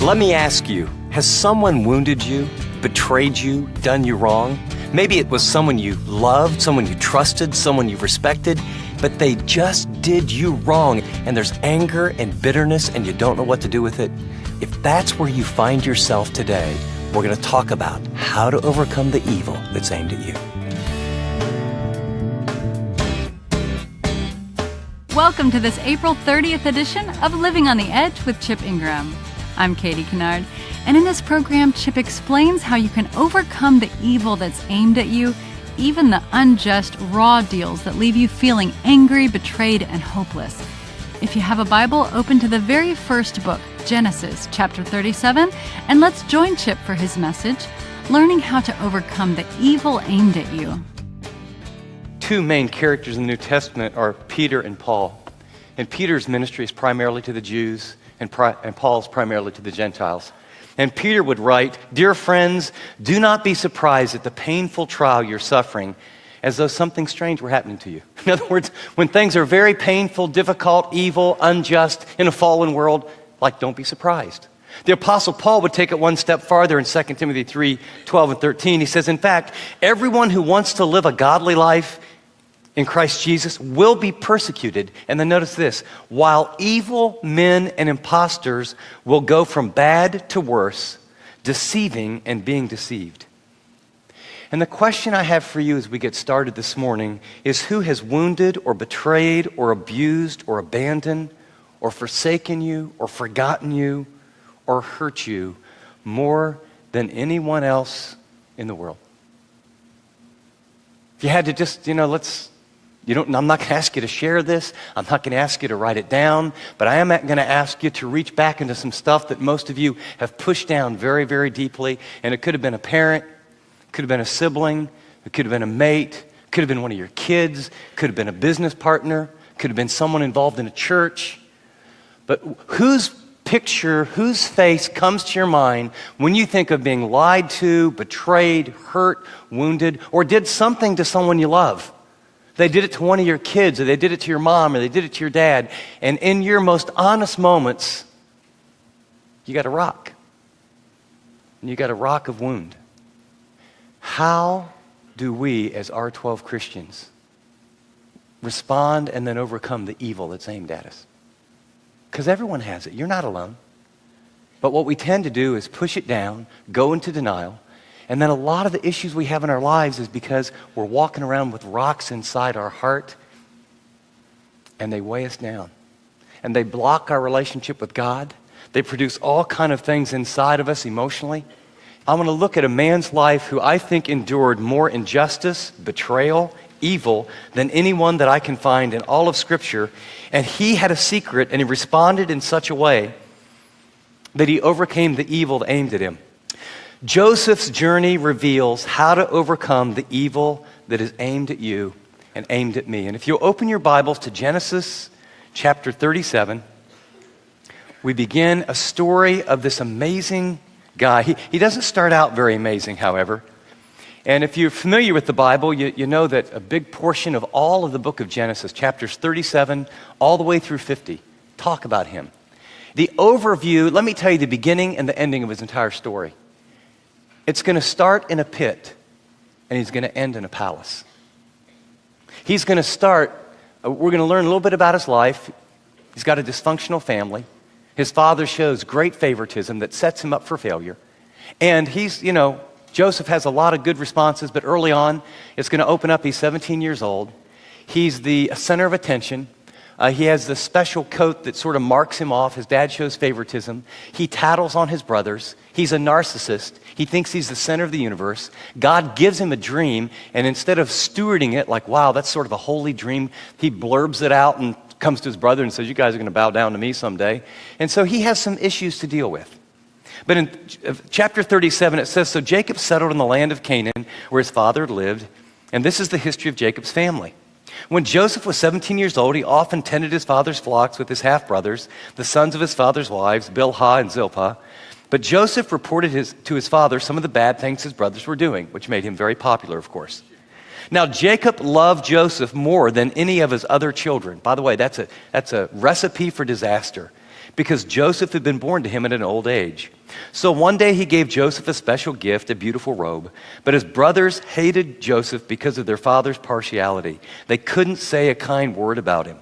Let me ask you, has someone wounded you, betrayed you, done you wrong? Maybe it was someone you loved, someone you trusted, someone you respected, but they just did you wrong, and there's anger and bitterness and you don't know what to do with it. If that's where you find yourself today, we're going to talk about how to overcome the evil that's aimed at you. Welcome to this April 30th edition of Living on the Edge with Chip Ingram. I'm Katie Kennard, and in this program, Chip explains how you can overcome the evil that's aimed at you, even the unjust, raw deals that leave you feeling angry, betrayed, and hopeless. If you have a Bible, open to the very first book, Genesis, chapter 37, and let's join Chip for his message, learning how to overcome the evil aimed at you. Two main characters in the New Testament are Peter and Paul. And Peter's ministry is primarily to the Jews, and Paul's primarily to the Gentiles. And Peter would write, "Dear friends, do not be surprised at the painful trial you're suffering, as though something strange were happening to you." In other words, when things are very painful, difficult, evil, unjust in a fallen world, don't be surprised. The Apostle Paul would take it one step farther in 2 Timothy 3:12 and 13. He says, in fact, everyone who wants to live a godly life in Christ Jesus will be persecuted. And then notice this, while evil men and impostors will go from bad to worse, deceiving and being deceived. And the question I have for you as we get started this morning is, who has wounded or betrayed or abused or abandoned or forsaken you or forgotten you or hurt you more than anyone else in the world? If you had to just, I'm not going to ask you to share this. I'm not going to ask you to write it down. But I am going to ask you to reach back into some stuff that most of you have pushed down very, very deeply. And it could have been a parent. It could have been a sibling. It could have been a mate. It could have been one of your kids. It could have been a business partner. It could have been someone involved in a church. But whose picture, whose face comes to your mind when you think of being lied to, betrayed, hurt, wounded, or did something to someone you love? They did it to one of your kids, or they did it to your mom, or they did it to your dad. And in your most honest moments, you got a rock. And you got a rock of wound. How do we, as R12 Christians, respond and then overcome the evil that's aimed at us? Because everyone has it. You're not alone. But what we tend to do is push it down, go into denial. And then a lot of the issues we have in our lives is because we're walking around with rocks inside our heart, and they weigh us down. And they block our relationship with God. They produce all kind of things inside of us emotionally. I want to look at a man's life who I think endured more injustice, betrayal, evil than anyone that I can find in all of Scripture. And he had a secret, and he responded in such a way that he overcame the evil aimed at him. Joseph's journey reveals how to overcome the evil that is aimed at you and aimed at me. And if you'll open your Bibles to Genesis chapter 37, we begin a story of this amazing guy. He doesn't start out very amazing, however. And if you're familiar with the Bible, you know that a big portion of all of the book of Genesis, chapters 37 all the way through 50, talk about him. The overview, let me tell you the beginning and the ending of his entire story. It's going to start in a pit, and he's going to end in a palace. He's going to start, we're going to learn a little bit about his life. He's got a dysfunctional family. His father shows great favoritism that sets him up for failure. And Joseph has a lot of good responses, but early on, it's going to open up. He's 17 years old. He's the center of attention. He has this special coat that sort of marks him off. His dad shows favoritism. He tattles on his brothers. He's a narcissist. He thinks he's the center of the universe. God gives him a dream, and instead of stewarding it like, wow, that's sort of a holy dream, he blurbs it out and comes to his brother and says, you guys are going to bow down to me someday. And so he has some issues to deal with. But in chapter 37, it says, so Jacob settled in the land of Canaan where his father lived, and this is the history of Jacob's family. When Joseph was 17 years old, he often tended his father's flocks with his half-brothers, the sons of his father's wives, Bilhah and Zilpah. But Joseph reported to his father some of the bad things his brothers were doing, which made him very popular, of course. Now, Jacob loved Joseph more than any of his other children. By the way, that's a recipe for disaster. because Joseph had been born to him at an old age. So one day he gave Joseph a special gift, a beautiful robe. But his brothers hated Joseph because of their father's partiality. They couldn't say a kind word about him.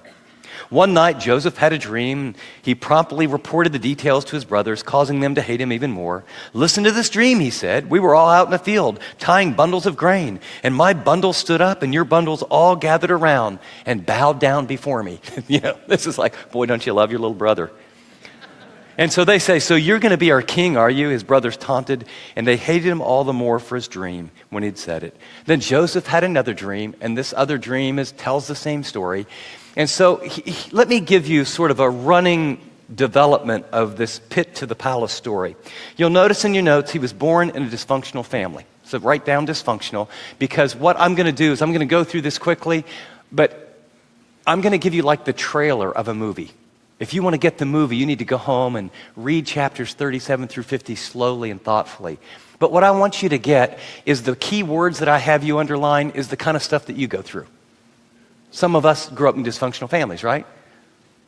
One night, Joseph had a dream. He promptly reported the details to his brothers, causing them to hate him even more. "Listen to this dream," he said. "We were all out in the field, tying bundles of grain, and my bundle stood up, and your bundles all gathered around and bowed down before me." This is like, boy, don't you love your little brother? And so they say, "So you're going to be our king, are you?" His brothers taunted, and they hated him all the more for his dream when he'd said it. Then Joseph had another dream, and this other dream tells the same story. And so let me give you sort of a running development of this pit to the palace story. You'll notice in your notes he was born in a dysfunctional family. So write down dysfunctional, because what I'm going to do is I'm going to go through this quickly, but I'm going to give you like the trailer of a movie. If you want to get the movie, you need to go home and read chapters 37 through 50 slowly and thoughtfully. But what I want you to get is the key words that I have you underline is the kind of stuff that you go through. Some of us grew up in dysfunctional families, right?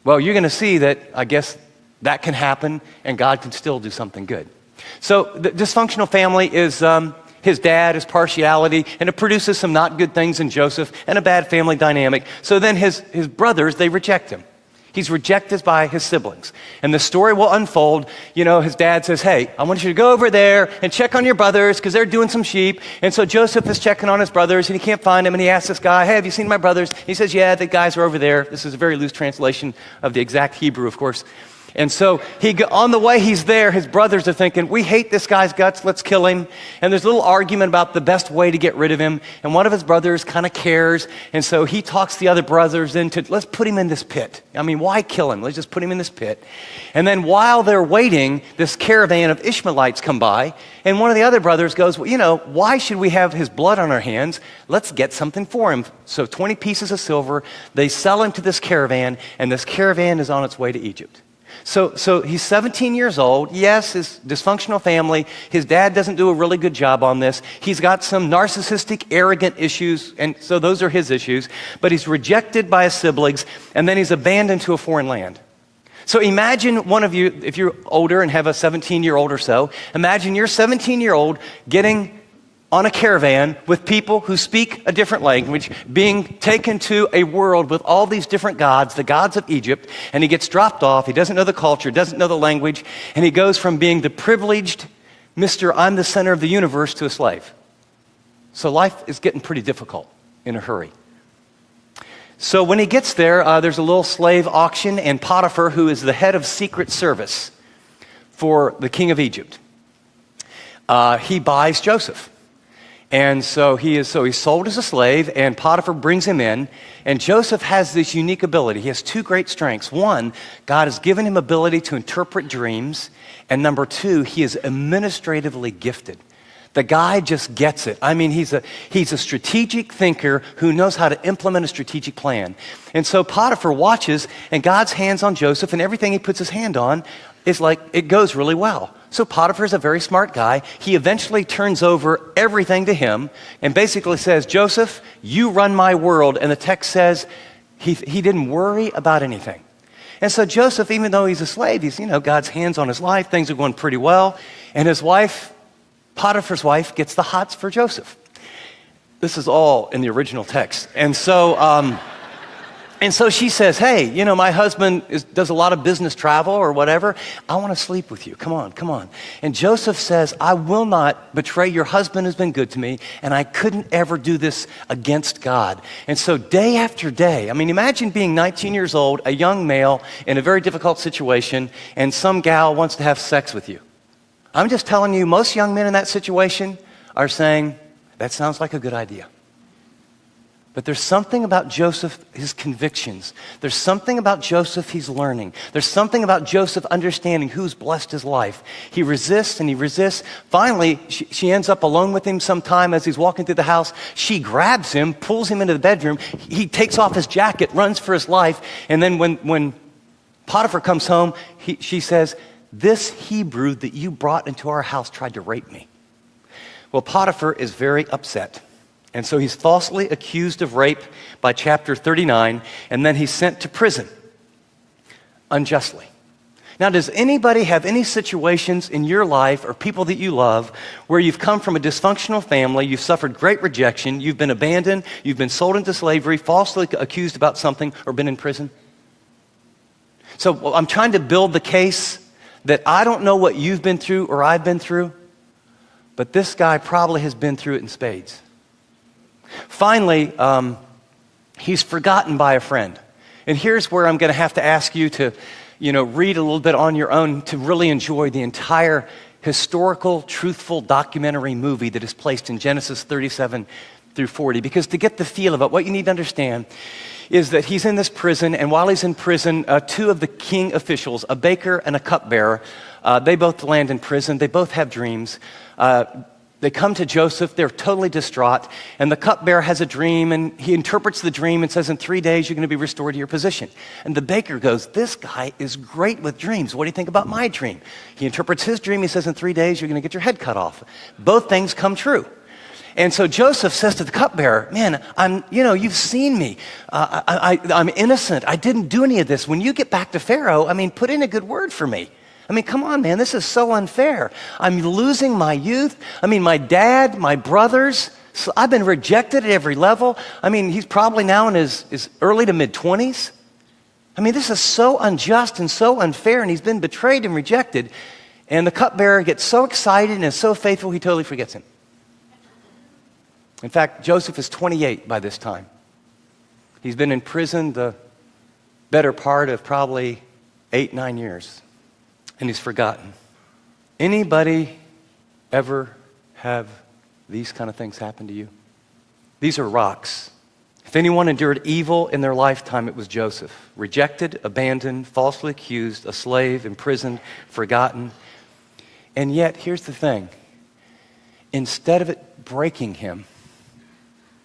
Well, you're going to see that, I guess, that can happen and God can still do something good. So the dysfunctional family is his dad, his partiality, and it produces some not good things in Joseph and a bad family dynamic. So then his brothers, they reject him. He's rejected by his siblings. And the story will unfold. His dad says, "Hey, I want you to go over there and check on your brothers because they're doing some sheep." And so Joseph is checking on his brothers and he can't find them. And he asks this guy, "Hey, have you seen my brothers?" He says, "Yeah, the guys are over there." This is a very loose translation of the exact Hebrew, of course. And so on the way he's there, his brothers are thinking, "We hate this guy's guts, let's kill him." And there's a little argument about the best way to get rid of him. And one of his brothers kind of cares. And so he talks the other brothers into, "Let's put him in this pit. I mean, why kill him? Let's just put him in this pit." And then while they're waiting, this caravan of Ishmaelites come by. And one of the other brothers goes, "Well, why should we have his blood on our hands? Let's get something for him." So 20 pieces of silver, they sell him to this caravan, and this caravan is on its way to Egypt. So he's 17 years old. Yes, his dysfunctional family. His dad doesn't do a really good job on this. He's got some narcissistic, arrogant issues, and so those are his issues. But he's rejected by his siblings, and then he's abandoned to a foreign land. So imagine one of you, if you're older and have a 17-year-old or so, imagine you're 17-year-old getting on a caravan with people who speak a different language, being taken to a world with all these different gods, the gods of Egypt, and he gets dropped off. He doesn't know the culture, doesn't know the language, and he goes from being the privileged Mr. I'm the center of the universe to a slave. So life is getting pretty difficult in a hurry. So when he gets there, there's a little slave auction, and Potiphar, who is the head of secret service for the king of Egypt, he buys Joseph. And so he's sold as a slave, and Potiphar brings him in, and Joseph has this unique ability. He has two great strengths. One, God has given him ability to interpret dreams, and number two, he is administratively gifted. The guy just gets it. I mean, he's a strategic thinker who knows how to implement a strategic plan. And so Potiphar watches, and God's hands on Joseph, and everything he puts his hand on is like, it goes really well. So Potiphar is a very smart guy. He eventually turns over everything to him and basically says, "Joseph, you run my world." And the text says he didn't worry about anything. And so Joseph, even though he's a slave, he's, God's hands on his life. Things are going pretty well. And his wife, Potiphar's wife, gets the hots for Joseph. This is all in the original text. And so she says, "Hey, my husband does a lot of business travel or whatever. I want to sleep with you. Come on. And Joseph says, "I will not betray your husband who's been good to me, and I couldn't ever do this against God." And so day after day, I mean, imagine being 19 years old, a young male in a very difficult situation, and some gal wants to have sex with you. I'm just telling you, most young men in that situation are saying, "That sounds like a good idea." But there's something about Joseph, his convictions. There's something about Joseph he's learning. There's something about Joseph understanding who's blessed his life. He resists and he resists. Finally, she ends up alone with him sometime as he's walking through the house. She grabs him, pulls him into the bedroom. He takes off his jacket, runs for his life. And then when Potiphar comes home, she says, "This Hebrew that you brought into our house tried to rape me." Well, Potiphar is very upset. And so he's falsely accused of rape by chapter 39, and then he's sent to prison unjustly. Now, does anybody have any situations in your life or people that you love where you've come from a dysfunctional family, you've suffered great rejection, you've been abandoned, you've been sold into slavery, falsely accused about something, or been in prison? So I'm trying to build the case that I don't know what you've been through or I've been through, but this guy probably has been through it in spades. Finally, he's forgotten by a friend. And here's where I'm going to have to ask you to read a little bit on your own to really enjoy the entire historical, truthful documentary movie that is placed in Genesis 37 through 40. Because to get the feel of it, what you need to understand is that he's in this prison, and while he's in prison, two of the king officials, a baker and a cupbearer, they both land in prison. They both have dreams. They come to Joseph, they're totally distraught, and the cupbearer has a dream, and he interprets the dream and says, in 3 days, you're going to be restored to your position. And the baker goes, this guy is great with dreams. What do you think about my dream? He interprets his dream, he says, in 3 days, you're going to get your head cut off. Both things come true. And so Joseph says to the cupbearer, man, you've seen me. I'm innocent. I didn't do any of this. When you get back to Pharaoh, put in a good word for me. Come on, man, this is so unfair. I'm losing my youth. My dad, my brothers, so I've been rejected at every level. He's probably now in his early to mid-20s. This is so unjust and so unfair, and he's been betrayed and rejected. And the cupbearer gets so excited and is so faithful, he totally forgets him. In fact, Joseph is 28 by this time. He's been in prison the better part of probably 8-9 years. And he's forgotten. Anybody ever have these kind of things happen to you? These are rocks. If anyone endured evil in their lifetime, it was Joseph. Rejected, abandoned, falsely accused, a slave, imprisoned, forgotten. And yet, here's the thing. Instead of it breaking him,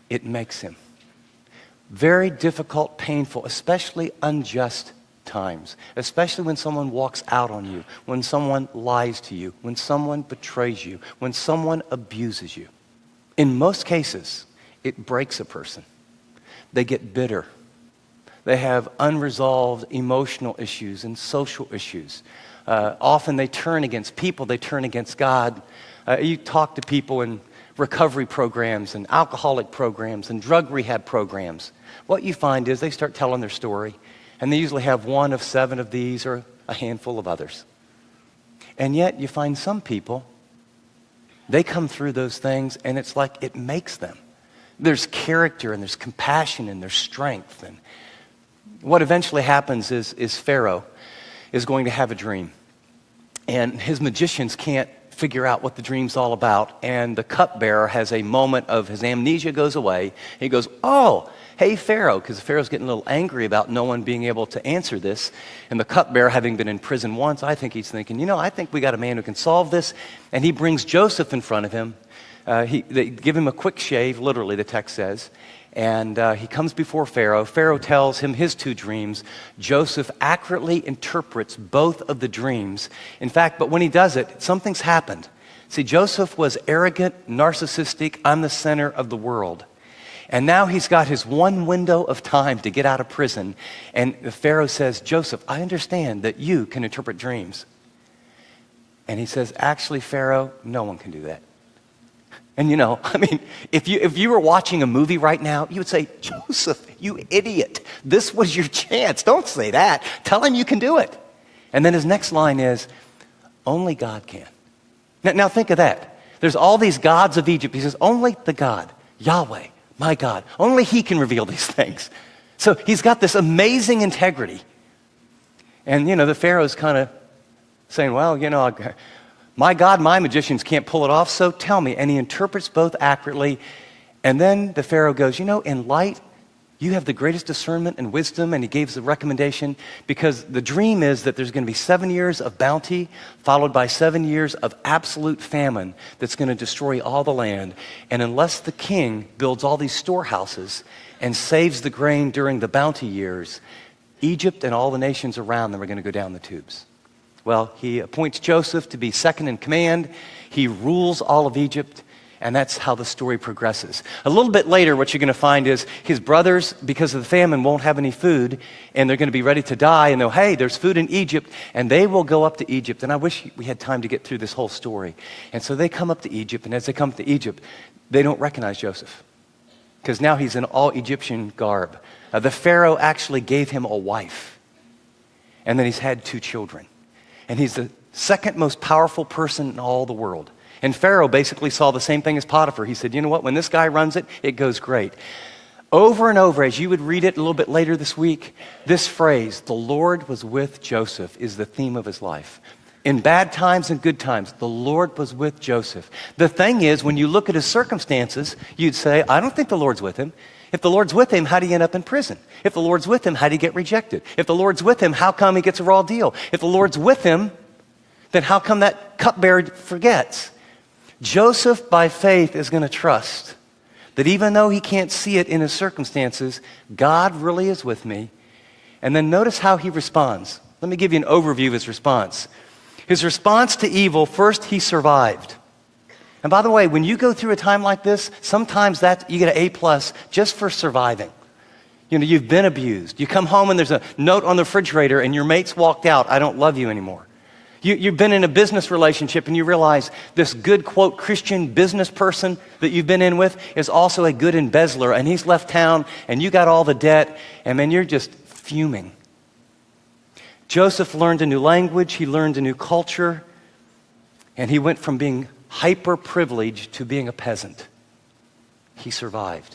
it makes him. Very difficult, painful, especially unjust times, especially when someone walks out on you, when someone lies to you, when someone betrays you, when someone abuses you. In most cases, it breaks a person. They get bitter. They have unresolved emotional issues and social issues. Often they turn against people, they turn against God. You talk to people in recovery programs and alcoholic programs and drug rehab programs. What you find is they start telling their story. And they usually have one of 7 of these or a handful of others. And yet you find some people, they come through those things and it's like it makes them. There's character and there's compassion and there's strength. And what eventually happens is Pharaoh is going to have a dream. And his magicians can't figure out what the dream's all about. And the cupbearer has a moment of his amnesia goes away. He goes, oh, hey, Pharaoh, because Pharaoh's getting a little angry about no one being able to answer this. And the cupbearer, having been in prison once, I think he's thinking, I think we got a man who can solve this. And he brings Joseph in front of him. They give him a quick shave, literally, the text says. And he comes before Pharaoh. Pharaoh tells him his 2 dreams. Joseph accurately interprets both of the dreams. In fact, but when he does it, something's happened. See, Joseph was arrogant, narcissistic, I'm the center of the world. And now he's got his one window of time to get out of prison. And the Pharaoh says, Joseph, I understand that you can interpret dreams. And he says, actually, Pharaoh, no one can do that. And if you were watching a movie right now, you would say, Joseph, you idiot. This was your chance. Don't say that. Tell him you can do it. And then his next line is, only God can. Now think of that. There's all these gods of Egypt. He says, only the God, Yahweh, my God, only he can reveal these things. So he's got this amazing integrity. And, the Pharaoh's kind of saying, well, my God, my magicians can't pull it off, so tell me. And he interprets both accurately. And then the Pharaoh goes, in light, you have the greatest discernment and wisdom. And he gives the recommendation because the dream is that there's going to be 7 years of bounty followed by 7 years of absolute famine that's going to destroy all the land. And unless the king builds all these storehouses and saves the grain during the bounty years, Egypt and all the nations around them are going to go down the tubes. Well, he appoints Joseph to be second in command. He rules all of Egypt. And that's how the story progresses. A little bit later, what you're going to find is his brothers, because of the famine, won't have any food, and they're going to be ready to die, and they'll, hey, there's food in Egypt, and they will go up to Egypt. And I wish we had time to get through this whole story. And so they come up to Egypt, and as they come to Egypt, they don't recognize Joseph, because now he's in all Egyptian garb. The Pharaoh actually gave him a wife, and then he's had 2 children. And he's the second most powerful person in all the world. And Pharaoh basically saw the same thing as Potiphar. He said, you know what, when this guy runs it, it goes great. Over and over, as you would read it a little bit later this week, this phrase, the Lord was with Joseph, is the theme of his life. In bad times and good times, the Lord was with Joseph. The thing is, when you look at his circumstances, you'd say, I don't think the Lord's with him. If the Lord's with him, how do you end up in prison? If the Lord's with him, how do you get rejected? If the Lord's with him, how come he gets a raw deal? If the Lord's with him, then how come that cupbearer forgets? Joseph, by faith, is going to trust that even though he can't see it in his circumstances, God really is with me. And then notice how he responds. Let me give you an overview of his response. His response to evil, first, he survived. And by the way, when you go through a time like this, sometimes you get an A+ just for surviving. You know, you've been abused. You come home and there's a note on the refrigerator and your mate's walked out, I don't love you anymore. You've been in a business relationship and you realize this good, quote, Christian business person that you've been in with is also a good embezzler, and he's left town and you got all the debt, and then you're just fuming. Joseph learned a new language, he learned a new culture, and he went from being hyper-privileged to being a peasant. He survived.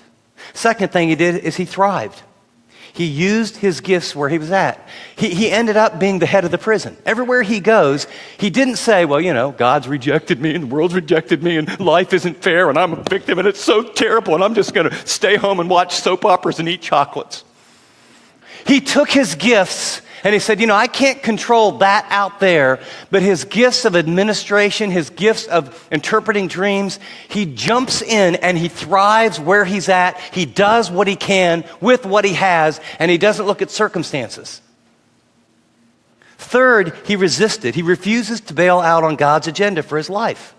Second thing he did is he thrived. He used his gifts where he was at. He ended up being the head of the prison. Everywhere he goes, he didn't say, well, you know, God's rejected me and the world's rejected me and life isn't fair and I'm a victim and it's so terrible and I'm just going to stay home and watch soap operas and eat chocolates. He took his gifts and he said, you know, I can't control that out there, but his gifts of administration, his gifts of interpreting dreams, he jumps in and he thrives where he's at. He does what he can with what he has, and he doesn't look at circumstances. Third, he resisted. He refuses to bail out on God's agenda for his life.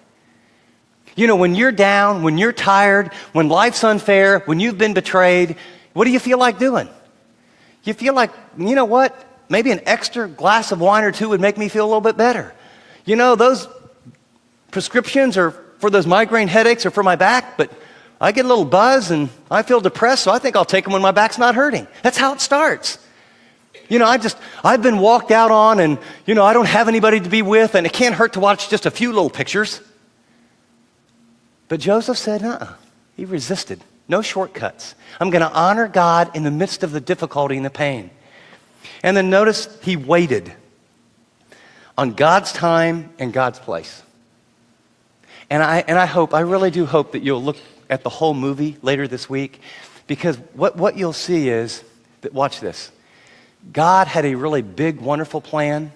You know, when you're down, when you're tired, when life's unfair, when you've been betrayed, what do you feel like doing? You feel like, you know what? Maybe an extra glass of wine or 2 would make me feel a little bit better. You know, those prescriptions are for those migraine headaches or for my back, but I get a little buzz and I feel depressed, so I think I'll take them when my back's not hurting. That's how it starts. You know, I've been walked out on and, you know, I don't have anybody to be with, and it can't hurt to watch just a few little pictures. But Joseph said, He resisted. No shortcuts. I'm going to honor God in the midst of the difficulty and the pain. And then notice he waited on God's time and God's place. And I really do hope that you'll look at the whole movie later this week, because what you'll see is that, watch this, God had a really big, wonderful plan.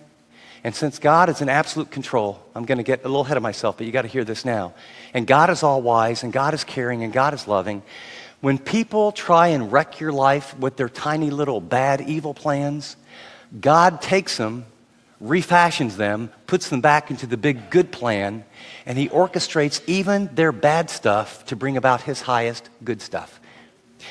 And since God is in absolute control, I'm going to get a little ahead of myself, but you got to hear this now. And God is all wise, and God is caring, and God is loving. When people try and wreck your life with their tiny little bad, evil plans, God takes them, refashions them, puts them back into the big good plan, and he orchestrates even their bad stuff to bring about his highest good stuff.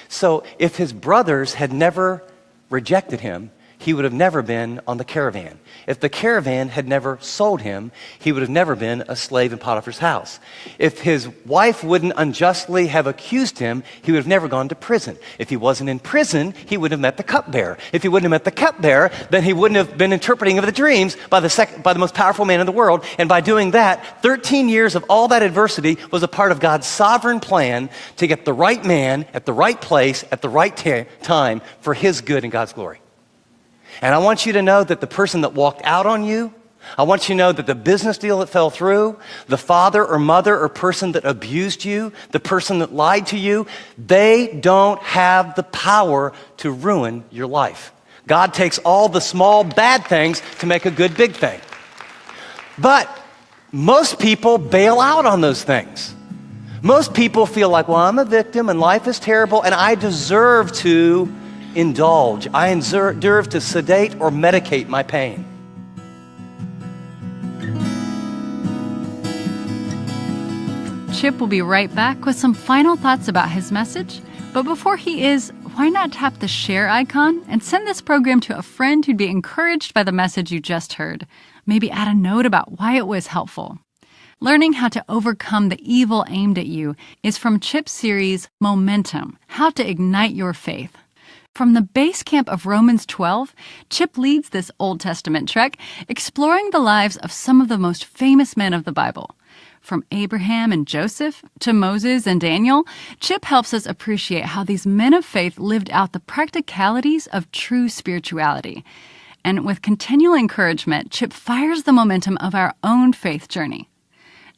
So if his brothers had never rejected him, he would have never been on the caravan. If the caravan had never sold him, he would have never been a slave in Potiphar's house. If his wife wouldn't unjustly have accused him, he would have never gone to prison. If he wasn't in prison, he would have met the cupbearer. If he wouldn't have met the cupbearer, then he wouldn't have been interpreting of the dreams by the most powerful man in the world. And by doing that, 13 years of all that adversity was a part of God's sovereign plan to get the right man at the right place at the right time for his good and God's glory. And I want you to know that the person that walked out on you, I want you to know that the business deal that fell through, the father or mother or person that abused you, the person that lied to you, they don't have the power to ruin your life. God takes all the small bad things to make a good big thing. But most people bail out on those things. Most people feel like, well, I'm a victim and life is terrible and I deserve to indulge. I deserve to sedate or medicate my pain. Chip will be right back with some final thoughts about his message. But before he is, why not tap the share icon and send this program to a friend who'd be encouraged by the message you just heard? Maybe add a note about why it was helpful. Learning how to overcome the evil aimed at you is from Chip's series, Momentum, How to Ignite Your Faith. From the base camp of Romans 12, Chip leads this Old Testament trek, exploring the lives of some of the most famous men of the Bible. From Abraham and Joseph to Moses and Daniel, Chip helps us appreciate how these men of faith lived out the practicalities of true spirituality. And with continual encouragement, Chip fires the momentum of our own faith journey.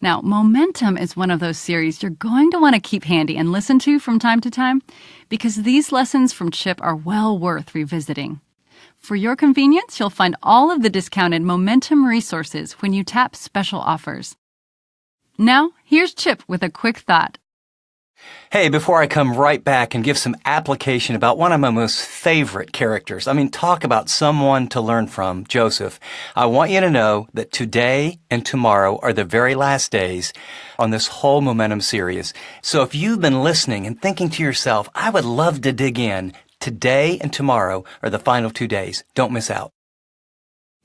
Now, Momentum is one of those series you're going to want to keep handy and listen to from time to time because these lessons from Chip are well worth revisiting. For your convenience, you'll find all of the discounted Momentum resources when you tap special offers. Now, here's Chip with a quick thought. Hey, before I come right back and give some application about one of my most favorite characters, talk about someone to learn from, Joseph, I want you to know that today and tomorrow are the very last days on this whole Momentum series. So if you've been listening and thinking to yourself, I would love to dig in, today and tomorrow are the final 2 days. Don't miss out.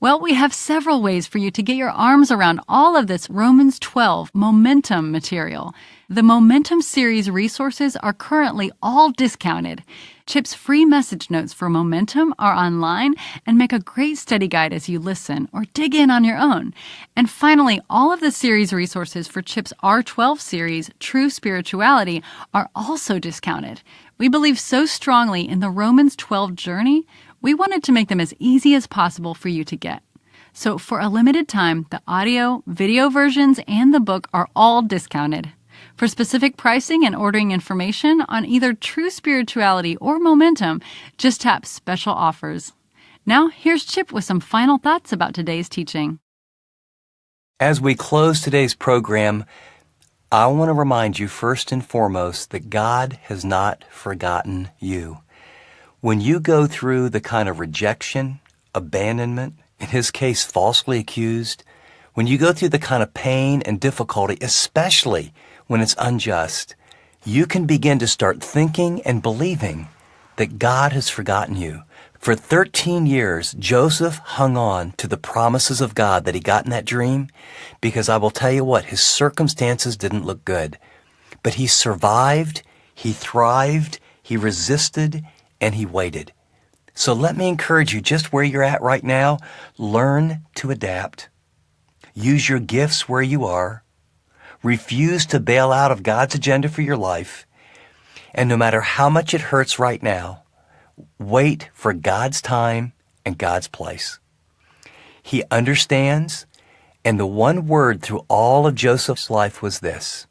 Well, we have several ways for you to get your arms around all of this Romans 12 Momentum material. The Momentum series resources are currently all discounted. Chip's free message notes for Momentum are online and make a great study guide as you listen or dig in on your own. And finally, all of the series resources for Chip's R12 series, True Spirituality, are also discounted. We believe so strongly in the Romans 12 journey, we wanted to make them as easy as possible for you to get. So for a limited time, the audio, video versions, and the book are all discounted. For specific pricing and ordering information on either True Spirituality or Momentum, just tap Special Offers. Now, here's Chip with some final thoughts about today's teaching. As we close today's program, I want to remind you first and foremost that God has not forgotten you. When you go through the kind of rejection, abandonment, in his case falsely accused, when you go through the kind of pain and difficulty, especially when it's unjust, you can begin to start thinking and believing that God has forgotten you. For 13 years, Joseph hung on to the promises of God that he got in that dream because I will tell you what, his circumstances didn't look good. But he survived, he thrived, he resisted, and he waited. So let me encourage you, just where you're at right now, learn to adapt. Use your gifts where you are. Refuse to bail out of God's agenda for your life. And no matter how much it hurts right now, wait for God's time and God's place. He understands, and the one word through all of Joseph's life was this,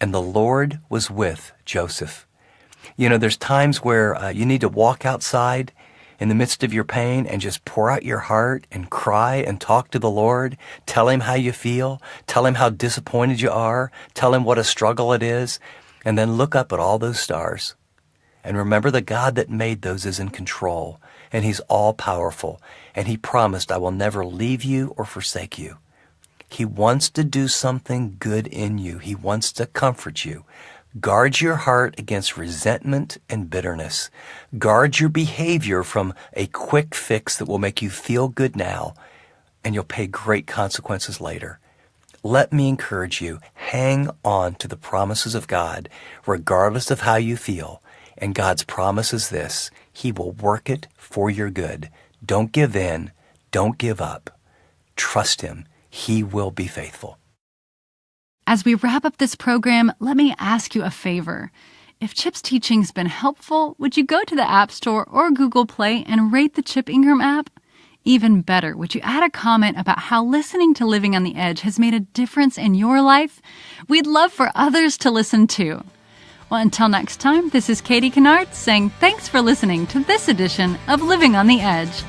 and the Lord was with Joseph. You know, there's times where you need to walk outside in the midst of your pain and just pour out your heart and cry and talk to the Lord. Tell him how you feel. Tell him how disappointed you are. Tell him what a struggle it is. And then look up at all those stars. And remember the God that made those is in control. And he's all powerful. And he promised, I will never leave you or forsake you. He wants to do something good in you. He wants to comfort you. Guard your heart against resentment and bitterness. Guard your behavior from a quick fix that will make you feel good now, and you'll pay great consequences later. Let me encourage you, hang on to the promises of God, regardless of how you feel. And God's promise is this, he will work it for your good. Don't give in. Don't give up. Trust him. He will be faithful. As we wrap up this program, let me ask you a favor. If Chip's teaching's been helpful, would you go to the App Store or Google Play and rate the Chip Ingram app? Even better, would you add a comment about how listening to Living on the Edge has made a difference in your life? We'd love for others to listen too. Well, until next time, this is Katie Kennard saying thanks for listening to this edition of Living on the Edge.